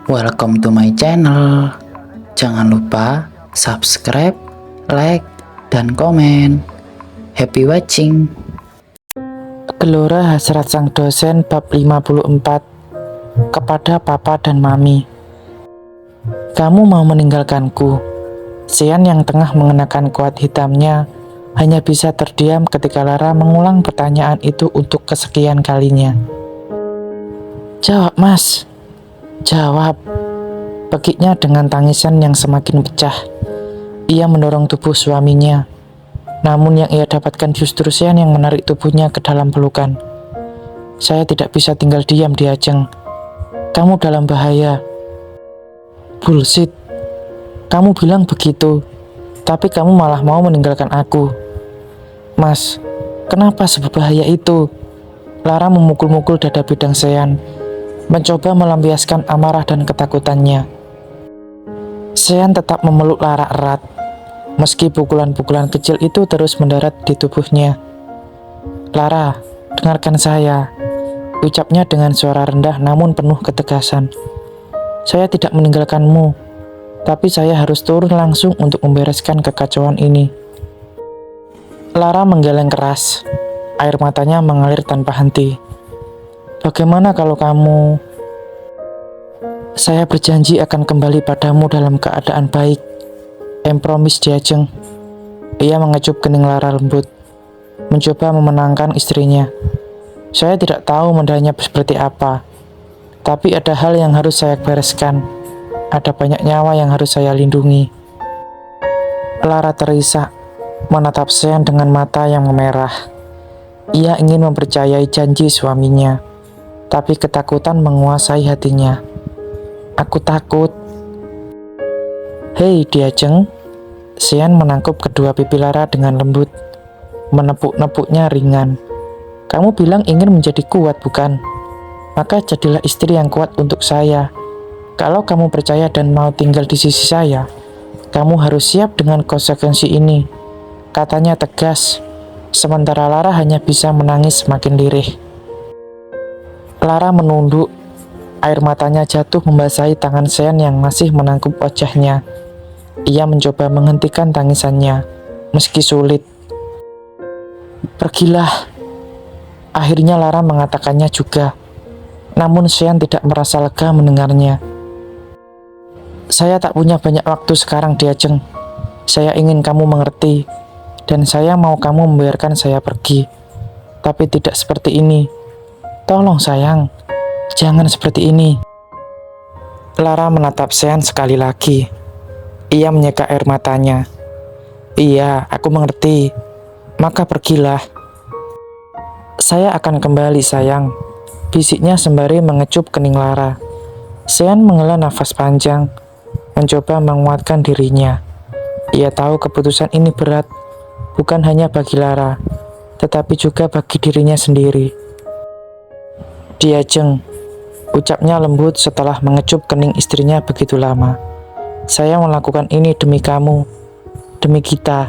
Welcome to my channel. Jangan lupa subscribe, like, dan komen. Happy watching. Gelora hasrat sang dosen bab 54 kepada papa dan mami. Kamu mau meninggalkanku. Sean yang tengah mengenakan kuat hitamnya hanya bisa terdiam ketika Lara mengulang pertanyaan itu untuk kesekian kalinya. Jawab, Mas. Jawab. Bekiknya dengan tangisan yang semakin pecah. Ia mendorong tubuh suaminya. Namun yang ia dapatkan justru Sean yang menarik tubuhnya ke dalam pelukan. Saya tidak bisa tinggal diam di Ajeng. Kamu dalam bahaya. Bullshit. Kamu bilang begitu, tapi kamu malah mau meninggalkan aku. Mas, kenapa sebahaya itu? Lara memukul-mukul dada bidang Sean, mencoba melampiaskan amarah dan ketakutannya. Sean tetap memeluk Lara erat, meski pukulan-pukulan kecil itu terus mendarat di tubuhnya. Lara, dengarkan saya, ucapnya dengan suara rendah namun penuh ketegasan. Saya tidak meninggalkanmu, tapi saya harus turun langsung untuk membereskan kekacauan ini. Lara menggeleng keras, air matanya mengalir tanpa henti. Bagaimana kalau kamu... Saya berjanji akan kembali padamu dalam keadaan baik. Promise Diajeng. Ia mengecup kening Lara lembut, mencoba memenangkan istrinya. Saya tidak tahu mendanya seperti apa, tapi ada hal yang harus saya bereskan. Ada banyak nyawa yang harus saya lindungi. Lara terisak, menatap Sean dengan mata yang memerah. Ia ingin mempercayai janji suaminya, tapi ketakutan menguasai hatinya. Aku takut. Hei Diajeng. Sean menangkup kedua pipi Lara dengan lembut, menepuk-nepuknya ringan. Kamu bilang ingin menjadi kuat, bukan? Maka jadilah istri yang kuat untuk saya. Kalau kamu percaya dan mau tinggal di sisi saya, kamu harus siap dengan konsekuensi ini. Katanya tegas, sementara Lara hanya bisa menangis semakin lirih. Lara menunduk, air matanya jatuh membasahi tangan Sean yang masih menangkup wajahnya. Ia mencoba menghentikan tangisannya, meski sulit. Pergilah. Akhirnya Lara mengatakannya juga, namun Sean tidak merasa lega mendengarnya. Saya tak punya banyak waktu sekarang, Diajeng. Saya ingin kamu mengerti, dan saya mau kamu membiarkan saya pergi. Tapi tidak seperti ini. Tolong sayang, jangan seperti ini. Lara menatap Sean sekali lagi. Ia menyeka air matanya. Iya, aku mengerti. Maka pergilah. Saya akan kembali, sayang. Bisiknya sembari mengecup kening Lara. Sean menghela nafas panjang, mencoba menguatkan dirinya. Ia tahu keputusan ini berat, bukan hanya bagi Lara, tetapi juga bagi dirinya sendiri. Diajeng, ucapnya lembut setelah mengecup kening istrinya begitu lama. Saya melakukan ini demi kamu, demi kita.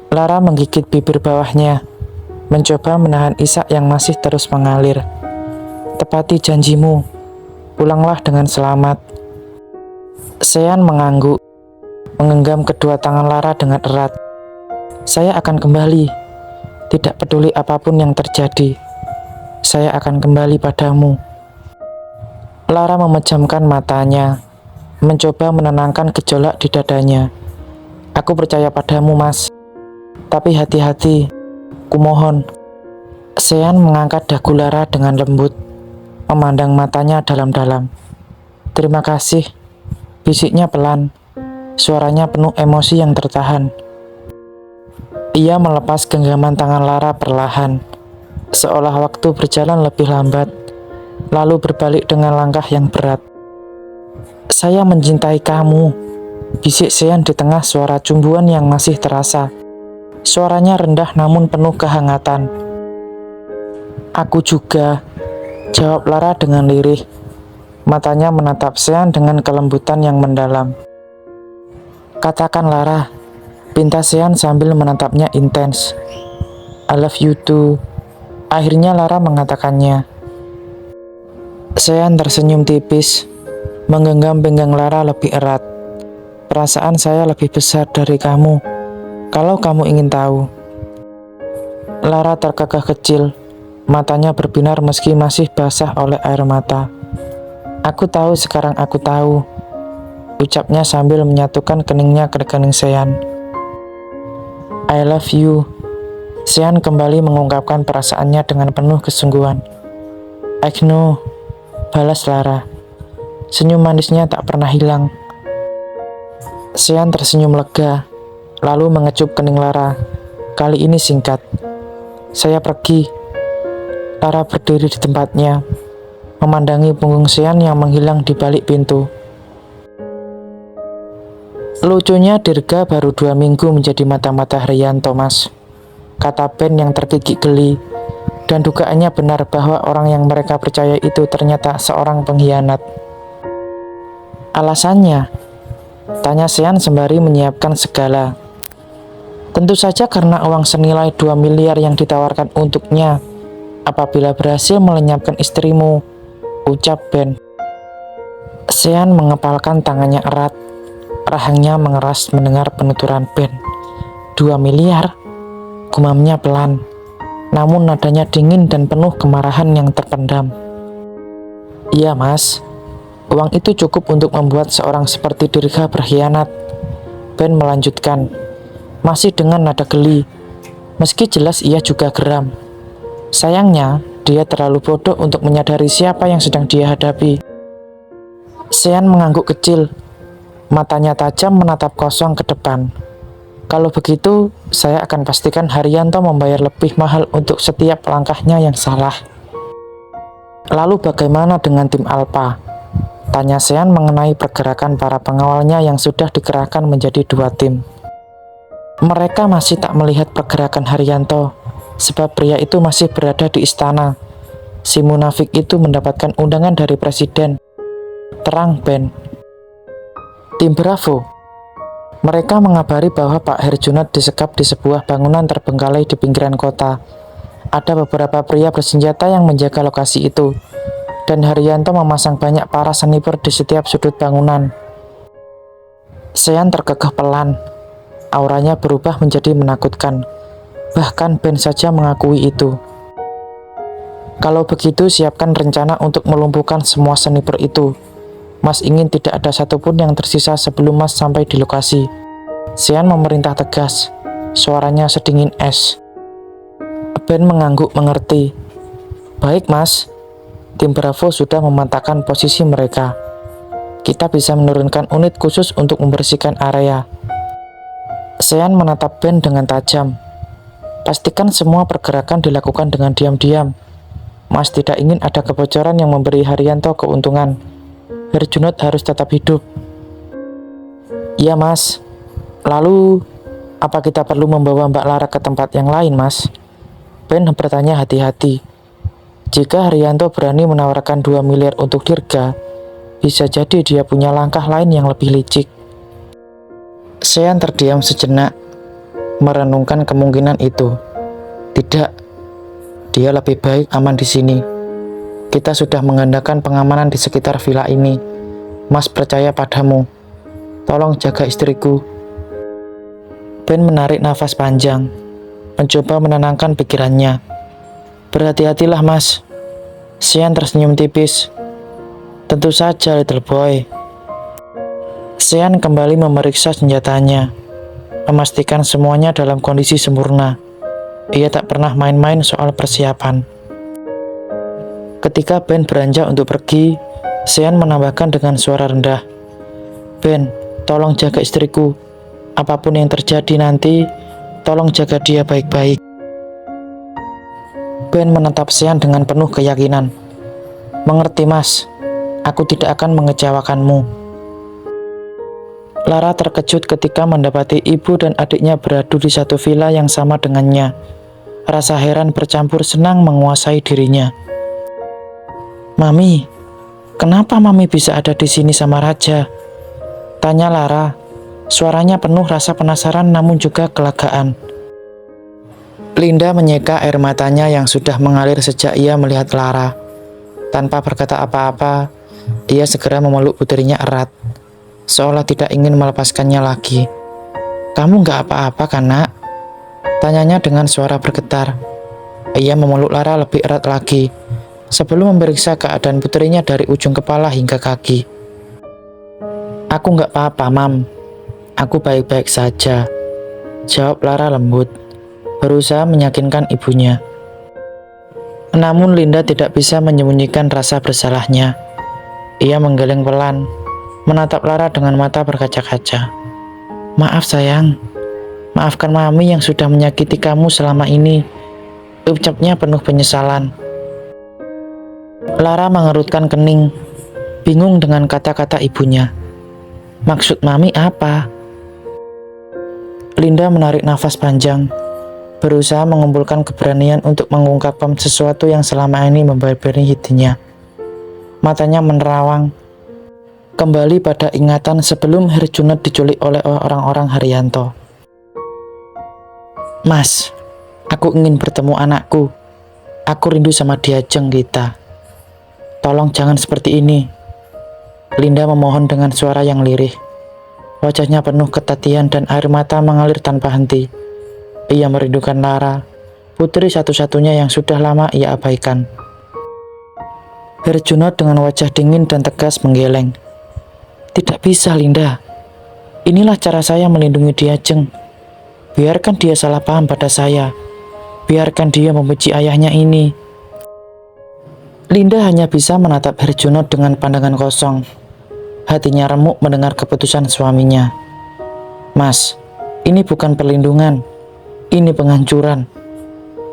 Lara menggigit bibir bawahnya, mencoba menahan isak yang masih terus mengalir. Tepati janjimu, pulanglah dengan selamat. Sean mengangguk, menggenggam kedua tangan Lara dengan erat. Saya akan kembali, tidak peduli apapun yang terjadi. Saya akan kembali padamu. Lara memejamkan matanya, mencoba menenangkan gejolak di dadanya. Aku percaya padamu, Mas. Tapi hati-hati, kumohon. Sean mengangkat dagu Lara dengan lembut, memandang matanya dalam-dalam. Terima kasih, bisiknya pelan. Suaranya penuh emosi yang tertahan. Ia melepas genggaman tangan Lara perlahan, seolah waktu berjalan lebih lambat, lalu berbalik dengan langkah yang berat. Saya mencintai kamu, bisik Sean di tengah suara cumbuan yang masih terasa. Suaranya rendah namun penuh kehangatan. Aku juga, jawab Lara dengan lirih. Matanya menatap Sean dengan kelembutan yang mendalam. Katakan Lara, pinta Sean sambil menatapnya intens. I love you too. Akhirnya Lara mengatakannya. Sean tersenyum tipis, menggenggam pinggang Lara lebih erat. Perasaan saya lebih besar dari kamu, kalau kamu ingin tahu. Lara terkekeh kecil, matanya berbinar meski masih basah oleh air mata. Aku tahu sekarang aku tahu, ucapnya sambil menyatukan keningnya ke kening Sean. I love you. Sean kembali mengungkapkan perasaannya dengan penuh kesungguhan. I know, balas Lara. Senyum manisnya tak pernah hilang. Sean tersenyum lega, lalu mengecup kening Lara. Kali ini singkat. Saya pergi. Lara berdiri di tempatnya, memandangi punggung Sean yang menghilang di balik pintu. Lucunya Dirga baru 2 minggu menjadi mata-mata Haryanto, Mas, kata Ben yang tergigit geli, dan dugaannya benar bahwa orang yang mereka percaya itu ternyata seorang pengkhianat. Alasannya? Tanya Sean sembari menyiapkan segala. Tentu saja karena uang senilai 2 miliar yang ditawarkan untuknya apabila berhasil melenyapkan istrimu, ucap Ben. Sean mengepalkan tangannya erat, rahangnya mengeras mendengar penuturan Ben. 2 miliar? Gumamnya pelan, namun nadanya dingin dan penuh kemarahan yang terpendam. Iya, Mas. Uang itu cukup untuk membuat seorang seperti Dirga berkhianat. Ben melanjutkan, masih dengan nada geli, meski jelas ia juga geram. Sayangnya, dia terlalu bodoh untuk menyadari siapa yang sedang dia hadapi. Sean mengangguk kecil, matanya tajam menatap kosong ke depan. Kalau begitu, saya akan pastikan Haryanto membayar lebih mahal untuk setiap langkahnya yang salah. Lalu bagaimana dengan tim Alpha? Tanya Sean mengenai pergerakan para pengawalnya yang sudah dikerahkan menjadi 2 tim. Mereka masih tak melihat pergerakan Haryanto, sebab pria itu masih berada di istana. Si munafik itu mendapatkan undangan dari presiden. Terang Ben. Tim Bravo. Mereka mengabari bahwa Pak Herjunot disekap di sebuah bangunan terbengkalai di pinggiran kota. Ada beberapa pria bersenjata yang menjaga lokasi itu, dan Haryanto memasang banyak para sniper di setiap sudut bangunan. Sean terkekeh pelan. Auranya berubah menjadi menakutkan. Bahkan Ben saja mengakui itu. Kalau begitu, siapkan rencana untuk melumpuhkan semua sniper itu. Mas ingin tidak ada satupun yang tersisa sebelum Mas sampai di lokasi. Sean memerintah tegas. Suaranya sedingin es. Ben mengangguk mengerti. Baik, Mas. Tim Bravo sudah memantapkan posisi mereka. Kita bisa menurunkan unit khusus untuk membersihkan area. Sean menatap Ben dengan tajam. Pastikan semua pergerakan dilakukan dengan diam-diam. Mas tidak ingin ada kebocoran yang memberi Haryanto keuntungan. Herjunot harus tetap hidup. Iya, Mas. Lalu, apa kita perlu membawa Mbak Lara ke tempat yang lain, Mas? Ben bertanya hati-hati. Jika Haryanto berani menawarkan 2 miliar untuk Dirga, bisa jadi dia punya langkah lain yang lebih licik. Sean terdiam sejenak, merenungkan kemungkinan itu. Tidak, dia lebih baik aman di sini. Kita sudah menggandakan pengamanan di sekitar villa ini. Mas percaya padamu. Tolong jaga istriku. Ben menarik nafas panjang, mencoba menenangkan pikirannya. Berhati-hatilah, Mas. Sean tersenyum tipis. Tentu saja, little boy. Sean kembali memeriksa senjatanya, memastikan semuanya dalam kondisi sempurna. Ia tak pernah main-main soal persiapan. Ketika Ben beranjak untuk pergi, Sean menambahkan dengan suara rendah, Ben, tolong jaga istriku. Apapun yang terjadi nanti, tolong jaga dia baik-baik. Ben menatap Sean dengan penuh keyakinan. Mengerti, Mas. Aku tidak akan mengecewakanmu. Lara terkejut ketika mendapati ibu dan adiknya beradu di satu villa yang sama dengannya. Rasa heran bercampur senang menguasai dirinya. Mami, kenapa Mami bisa ada di sini sama Raja? Tanya Lara. Suaranya penuh rasa penasaran namun juga kelegaan. Linda menyeka air matanya yang sudah mengalir sejak ia melihat Lara. Tanpa berkata apa-apa, ia segera memeluk putrinya erat, seolah tidak ingin melepaskannya lagi. "Kamu nggak apa-apa kan, Nak?" tanyanya dengan suara bergetar. Ia memeluk Lara lebih erat lagi, sebelum memeriksa keadaan putrinya dari ujung kepala hingga kaki. "Aku nggak apa-apa, Mam. Aku baik-baik saja," jawab Lara lembut, berusaha meyakinkan ibunya. Namun Linda tidak bisa menyembunyikan rasa bersalahnya. Ia menggeleng pelan, menatap Lara dengan mata berkaca-kaca. "Maaf sayang, maafkan Mami yang sudah menyakiti kamu selama ini," ucapnya penuh penyesalan. Lara mengerutkan kening, bingung dengan kata-kata ibunya. Maksud Mami apa? Linda menarik nafas panjang, berusaha mengumpulkan keberanian untuk mengungkapkan sesuatu yang selama ini membebani hatinya. Matanya menerawang, kembali pada ingatan sebelum Herjunot diculik oleh orang-orang Haryanto. "Mas, aku ingin bertemu anakku. Aku rindu sama dia, Jeng kita. Tolong jangan seperti ini." Linda memohon dengan suara yang lirih. Wajahnya penuh ketatian dan air mata mengalir tanpa henti. Ia merindukan Lara, putri satu-satunya yang sudah lama ia abaikan. Herjunot dengan wajah dingin dan tegas menggeleng. "Tidak bisa, Linda. Inilah cara saya melindungi dia, Jeng. Biarkan dia salah paham pada saya. Biarkan dia membenci ayahnya ini." Linda hanya bisa menatap Herjunot dengan pandangan kosong. Hatinya remuk mendengar keputusan suaminya. "Mas, ini bukan perlindungan. Ini penghancuran.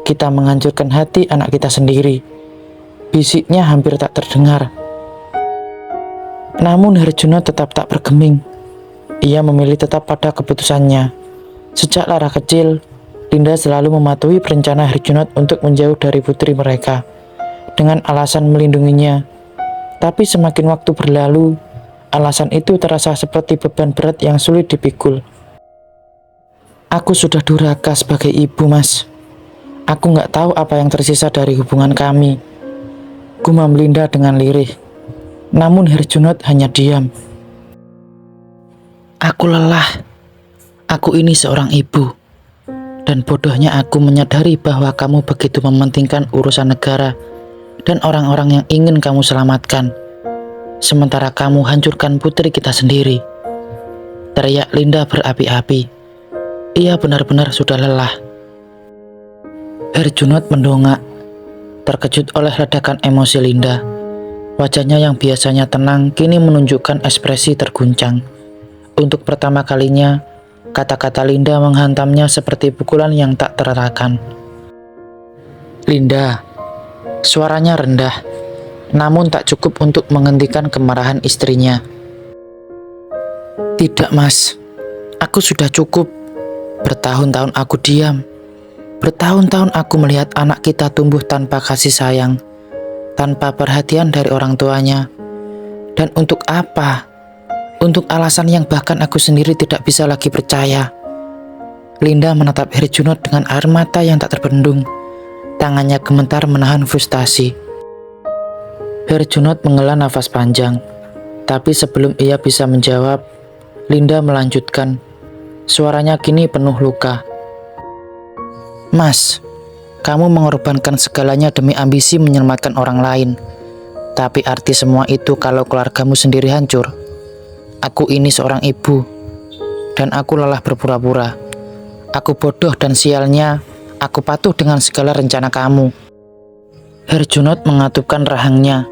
Kita menghancurkan hati anak kita sendiri," bisiknya hampir tak terdengar. Namun Herjunot tetap tak bergeming. Ia memilih tetap pada keputusannya. Sejak Lara kecil, Linda selalu mematuhi rencana Herjunot untuk menjauh dari putri mereka, dengan alasan melindunginya. Tapi semakin waktu berlalu, alasan itu terasa seperti beban berat yang sulit dipikul. "Aku sudah durhaka sebagai ibu, Mas. Aku nggak tahu apa yang tersisa dari hubungan kami," gumam Linda dengan lirih. Namun Herjunot hanya diam. "Aku lelah. Aku ini seorang ibu. Dan bodohnya aku menyadari bahwa kamu begitu mementingkan urusan negara dan orang-orang yang ingin kamu selamatkan. Sementara kamu hancurkan putri kita sendiri," teriak Linda berapi-api. Ia benar-benar sudah lelah. Herjunot mendongak, terkejut oleh ledakan emosi Linda. Wajahnya yang biasanya tenang kini menunjukkan ekspresi terguncang. Untuk pertama kalinya, kata-kata Linda menghantamnya seperti pukulan yang tak terelakkan. "Linda," suaranya rendah, namun tak cukup untuk menghentikan kemarahan istrinya. "Tidak, Mas. Aku sudah cukup. Bertahun-tahun aku diam. Bertahun-tahun aku melihat anak kita tumbuh tanpa kasih sayang, tanpa perhatian dari orang tuanya. Dan untuk apa? Untuk alasan yang bahkan aku sendiri tidak bisa lagi percaya." Linda menatap Herjunot dengan air mata yang tak terbendung. Tangannya gemetar menahan frustasi. Herjunot menghela nafas panjang, tapi sebelum ia bisa menjawab, Linda melanjutkan. Suaranya kini penuh luka. "Mas, kamu mengorbankan segalanya demi ambisi menyelamatkan orang lain. Tapi arti semua itu kalau keluargamu sendiri hancur. Aku ini seorang ibu, dan aku lelah berpura-pura. Aku bodoh dan sialnya, aku patuh dengan segala rencana kamu." Herjunot mengatupkan rahangnya,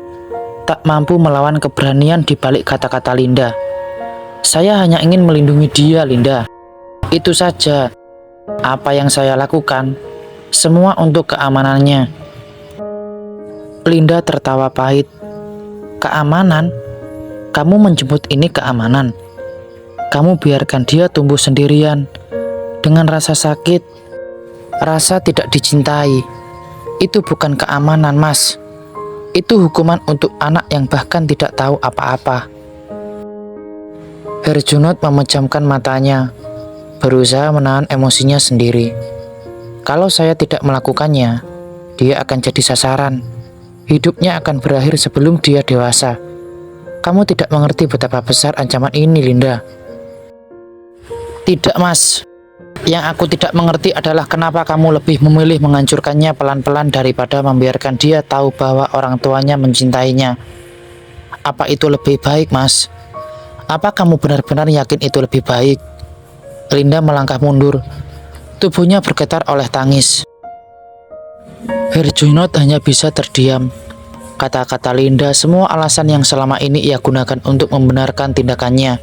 tak mampu melawan keberanian di balik kata-kata Linda. "Saya hanya ingin melindungi dia, Linda. Itu saja. Apa yang saya lakukan, semua untuk keamanannya." Linda tertawa pahit. "Keamanan? Kamu menjemput ini keamanan? Kamu biarkan dia tumbuh sendirian, dengan rasa sakit, rasa tidak dicintai. Itu bukan keamanan, Mas. Itu hukuman untuk anak yang bahkan tidak tahu apa-apa." Herjunot memejamkan matanya, berusaha menahan emosinya sendiri. "Kalau saya tidak melakukannya, dia akan jadi sasaran. Hidupnya akan berakhir sebelum dia dewasa. Kamu tidak mengerti betapa besar ancaman ini, Linda. Tidak, Mas. Yang aku tidak mengerti adalah kenapa kamu lebih memilih menghancurkannya pelan-pelan daripada membiarkan dia tahu bahwa orang tuanya mencintainya. Apa itu lebih baik, Mas? Apa kamu benar-benar yakin itu lebih baik? Linda melangkah mundur. Tubuhnya bergetar oleh tangis. Herjunot hanya bisa terdiam. Kata-kata Linda semua alasan yang selama ini ia gunakan untuk membenarkan tindakannya.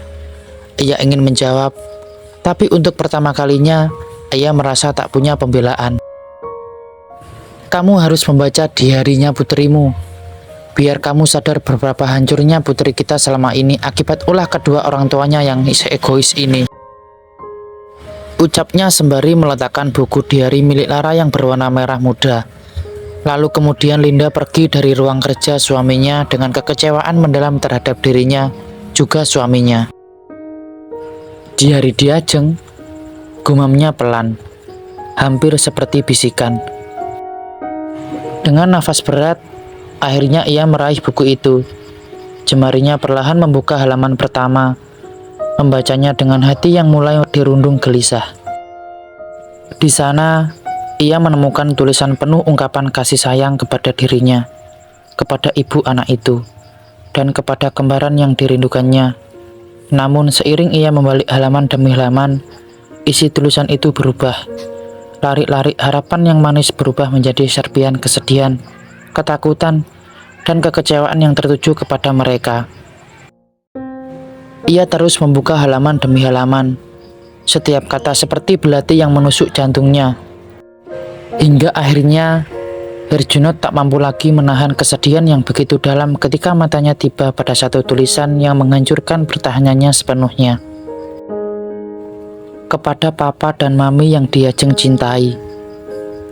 Ia ingin menjawab, tapi untuk pertama kalinya ia merasa tak punya pembelaan. Kamu harus membaca diarinya putrimu, biar kamu sadar berapa hancurnya putri kita selama ini akibat ulah kedua orang tuanya yang egois ini. Ucapnya sembari meletakkan buku diari milik Lara yang berwarna merah muda. Lalu kemudian Linda pergi dari ruang kerja suaminya dengan kekecewaan mendalam terhadap dirinya, juga suaminya. Diari Diajeng, gumamnya pelan, hampir seperti bisikan. Dengan nafas berat, akhirnya ia meraih buku itu. Jemarinya perlahan membuka halaman pertama, membacanya dengan hati yang mulai dirundung gelisah. Di sana, ia menemukan tulisan penuh ungkapan kasih sayang kepada dirinya, kepada ibu anak itu, dan kepada kembaran yang dirindukannya. Namun seiring ia membalik halaman demi halaman, isi tulisan itu berubah. Larik-larik harapan yang manis berubah menjadi serpihan kesedihan, ketakutan, dan kekecewaan yang tertuju kepada mereka. Ia terus membuka halaman demi halaman, setiap kata seperti belati yang menusuk jantungnya. Hingga akhirnya Herjunot tak mampu lagi menahan kesedihan yang begitu dalam ketika matanya tiba pada satu tulisan yang menghancurkan pertahanannya sepenuhnya. Kepada papa dan mami yang Diajeng cintai.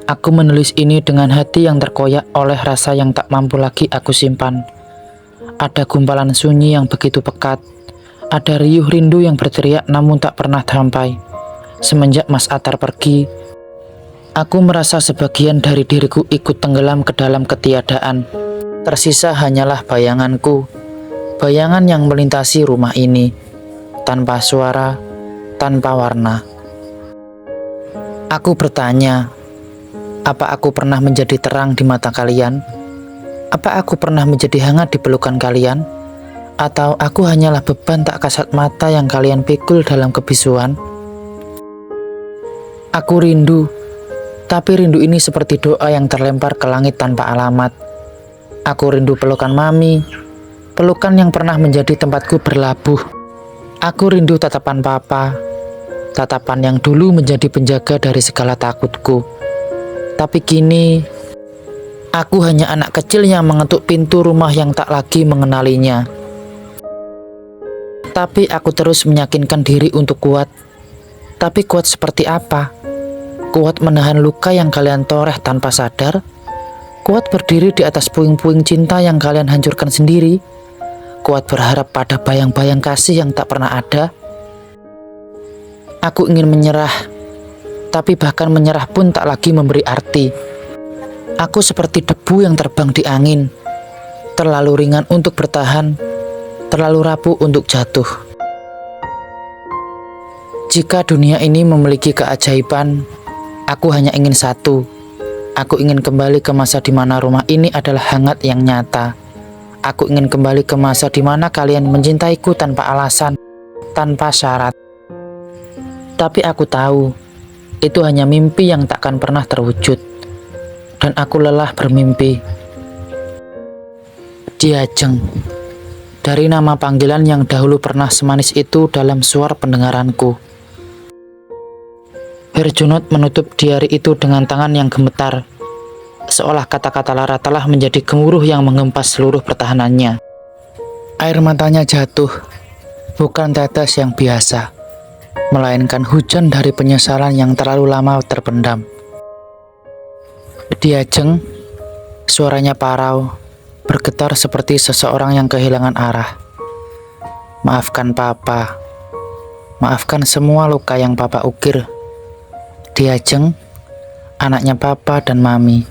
Aku menulis ini dengan hati yang terkoyak oleh rasa yang tak mampu lagi aku simpan. Ada gumpalan sunyi yang begitu pekat. Ada riuh rindu yang berteriak namun tak pernah sampai. Semenjak Mas Atar pergi, aku merasa sebagian dari diriku ikut tenggelam ke dalam ketiadaan. Tersisa hanyalah bayanganku, bayangan yang melintasi rumah ini, tanpa suara, tanpa warna. Aku bertanya, apa aku pernah menjadi terang di mata kalian? Apa aku pernah menjadi hangat di pelukan kalian? Atau aku hanyalah beban tak kasat mata yang kalian pikul dalam kebisuan? Aku rindu, tapi rindu ini seperti doa yang terlempar ke langit tanpa alamat. Aku rindu pelukan mami, pelukan yang pernah menjadi tempatku berlabuh. Aku rindu tatapan papa, tatapan yang dulu menjadi penjaga dari segala takutku. Tapi kini, aku hanya anak kecil yang mengetuk pintu rumah yang tak lagi mengenalinya. Tapi aku terus meyakinkan diri untuk kuat. Tapi kuat seperti apa? Kuat menahan luka yang kalian toreh tanpa sadar? Kuat berdiri di atas puing-puing cinta yang kalian hancurkan sendiri? Kuat berharap pada bayang-bayang kasih yang tak pernah ada? Aku ingin menyerah, tapi bahkan menyerah pun tak lagi memberi arti. Aku seperti debu yang terbang di angin, terlalu ringan untuk bertahan, terlalu rapuh untuk jatuh. Jika dunia ini memiliki keajaiban, aku hanya ingin satu. Aku ingin kembali ke masa di mana rumah ini adalah hangat yang nyata. Aku ingin kembali ke masa di mana kalian mencintaiku tanpa alasan, tanpa syarat. Tapi aku tahu, itu hanya mimpi yang takkan pernah terwujud. Dan aku lelah bermimpi. Diajeng. Dari nama panggilan yang dahulu pernah semanis itu dalam suara pendengaranku. Herjunot menutup diari itu dengan tangan yang gemetar, seolah kata-kata Lara telah menjadi gemuruh yang mengempas seluruh pertahanannya. Air matanya jatuh, bukan tetes yang biasa, melainkan hujan dari penyesalan yang terlalu lama terpendam. Diajeng, suaranya parau, bergetar seperti seseorang yang kehilangan arah. Maafkan papa, maafkan semua luka yang papa ukir. Diajeng, anaknya papa dan mami.